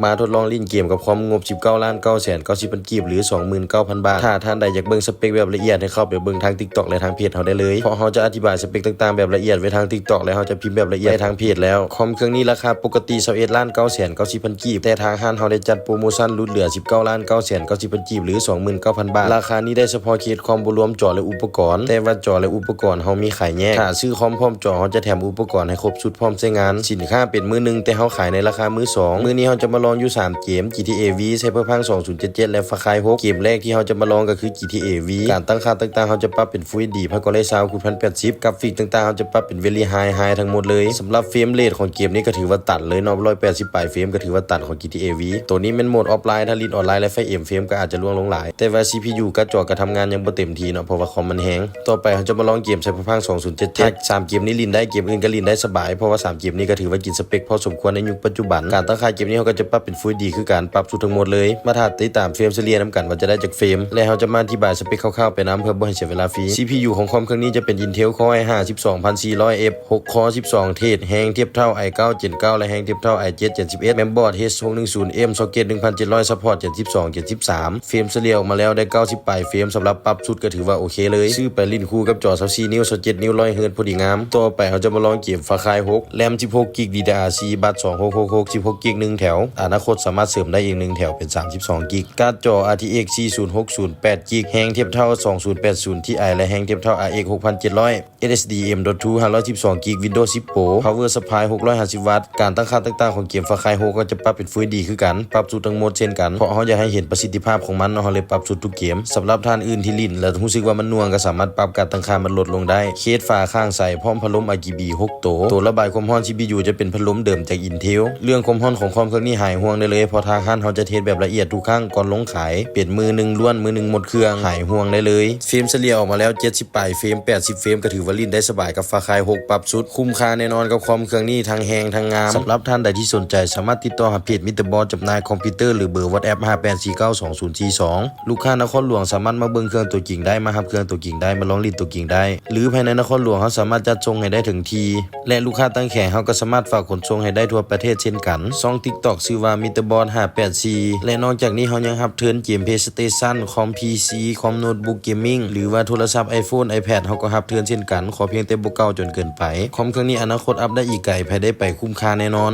มาทดลองลิ้นเกมกับความงบ 19,990,000 กีบหรือ 29,000 บาทถ้าท่านใดอยากเบิ่งสเปคแบบละเอียดให้เข้าไปเบิ่งทาง TikTok และทางเพจเฮาได้เลยเพราะเฮาจะอธิบายสเปคต่างๆแบบละเอียดไว้ทาง TikTok และเฮาจะพิมพ์แบบละเอียดทางเพจแล้วคอมเครื่องนี้ราคาปกติ 21,990,000 กีบแต่ทางห้างเฮาได้จัดโปรโมชั่นลดเหลือ 19,990,000 กีบหรือ 29,000 บาทราคานี้ได้เฉพาะเคสคอมบ่รวมจอและอุปกรณ์แต่ว่าจอและอุปกรณ์เฮามีขายแยกถ้าซื้อคอมพร้อมจอเฮาจะแถมอุปกรณ์ให้ครบชุดพร้อมใช้งานสินค้าเป็นมือ1แต่เฮาขายในราคามือ2มื้อนี้เฮาจะมาลองอยู่3เกม GTA V Cyberpunk 2077และ Far Cry 6เกมแรกที่เฮาจะมาลองก็คือ GTA V การตั้งค่าต่างๆเฮาจะปรับเป็น Full HD พากรซาวด์คูณ 1080กราฟิกต่างๆเฮาจะปรับเป็น Very High ทั้งหมดเลยสำหรับเฟรมเรทของเกมนี้ก็ถือว่าตัดเลยเนาะ180ปลายเฟรมก็ถือว่าตัดของ GTA V ตัวนี้เป็นโหมดออฟไลน์ถ้าลิ้นออนไลน์และไฟเอ็มเฟรมก็อาจจะล่วงลงหลายแต่ว่า CPU กับจอก็ทำงานยังบ่เต็มที่เนาะเพราะว่าคอมมันแฮงต่อไปเฮาจะมาลองเกม Cyberpunk 2077 3เกมนี้ลิ้นได้เกมอื่นก็ลิ้นได้สบายเพราะว่า3เกมนี้ก็ถือว่ากินสเปคพอสมควรในยุคปัจจุบันการตั้งค่าเกมนี้เฮาก็จะปรับเป็น Full HD คือการปรับสุดทั้งหมดเลยมาถ้าติดตามเฟรมเฉลี่ยนำกันว่าจะได้จากเฟรมและเฮาจะมาอธิบายสเปคคร่าวๆไปนํเพื่อบ่ให้เสียเวลาฟรี CPU ของคอมเครื่องนี้จะเป็น Intel Core i5 12400F 6 Core 12 เทรดแฮงเทียบเท่า i9 Gen 9และแฮงเทียบเท่า i7 Gen 11 Mainboard H610M Socket 1700 Support Gen 12 Gen 13เฟรมเฉลี่ยออกมาแล้วได้90ปลายเฟรมสำหรับปรับสุดก็ถือว่าโอเคเลยซื้อไปลิ้นคู่กับจอ24นิ้ว27นิ้ว100 Hz พอดีงามต่อไปเฮาจะมาลองเกม Far Cry 6 RAM 16 GB DDR4 บัตร2666 16 GB 1แถวอนาคตสามารถเสริมได้อีก1แถวเป็น32 GB การ์ดจอ RTX 4060 8 GB แฮงเทียบเท่า2080 Ti และแฮงเทียบเท่า RX 6700 SSD M.2 512 GB Windows 10 Pro Power Supply 650 วัตต์การตั้งค่าต่างๆของเกม Far Cry 6ก็จะปรับเป็น Full HD คือกันปรับสุดทั้งหมดเช่นกันเพราะเฮาอยากให้เห็นประสิทธิภาพของมันเนาะเฮาเลยปรับสุดทุกเกมสำหรับท่านอื่นที่ลิ้นแล้วรู้สึกว่ามันน่วงก็สามารถปรับการตั้งค่ามันลดลงได้เคสฝาข้างใส่พร้อมพัดลม RGB 6 ตัวระบายความร้อน CPU จะเป็นพัดลมเดิมจาก Intel เรื่องความร้อนของคอมเครื่องนี้หายห่วงได้เลยเพราะทางห้างเฮาจะเทสแบบละเอียดทุกครั้งก่อนลงขายเปลี่ยนมือ1ล้วนมือ1หมดเครื่องหายห่วงได้เลยเฟรมเฉลี่ยออกมาแล้ว70ปลายเฟรม80เฟรมก็ถือว่าลิ้นได้สบายกับ Far Cry 6 ปรับสุดคุ้มค่าแน่นอนกับคอมเครื่องนี้ทั้งแฮงทั้งงามสำหรับท่านใดที่สนใจสามารถติดต่อหาเพจ Mr. Boss จำหน่ายคอมพิวเตอร์หรือเบอร์ WhatsApp 58492042ลูกค้านครหลวงสามารถมาเบิ่งเครื่องตัวจริงได้มารับเครื่องตัวจริงได้มาลองลิ้นตัวจริงได้หรือภายในนครหลวงเฮาสามารถจัดส่งให้ได้ถึงทีและลูกค้าตั้งแขกเฮาก็สามารถฝากขนส่งให้ได้ทั่วประเทศเช่นกันช่อง TikTok ชื่อว่า Mr. Boss 584และนอกจากนี้เฮายังรับเทิร์นเกม PlayStation คอม PC คอมโน้ตบุ๊กเกมมิ่งหรือว่าโทรศัพท์ iPhone iPad เฮาก็รับเทิร์นเช่นกันขอเพียงแต่บ่เก่าจนเกินไปคอมเครื่องนี้อนาคตอัพได้อีกไกลภายได้ไปคุ้มค่าแน่นอน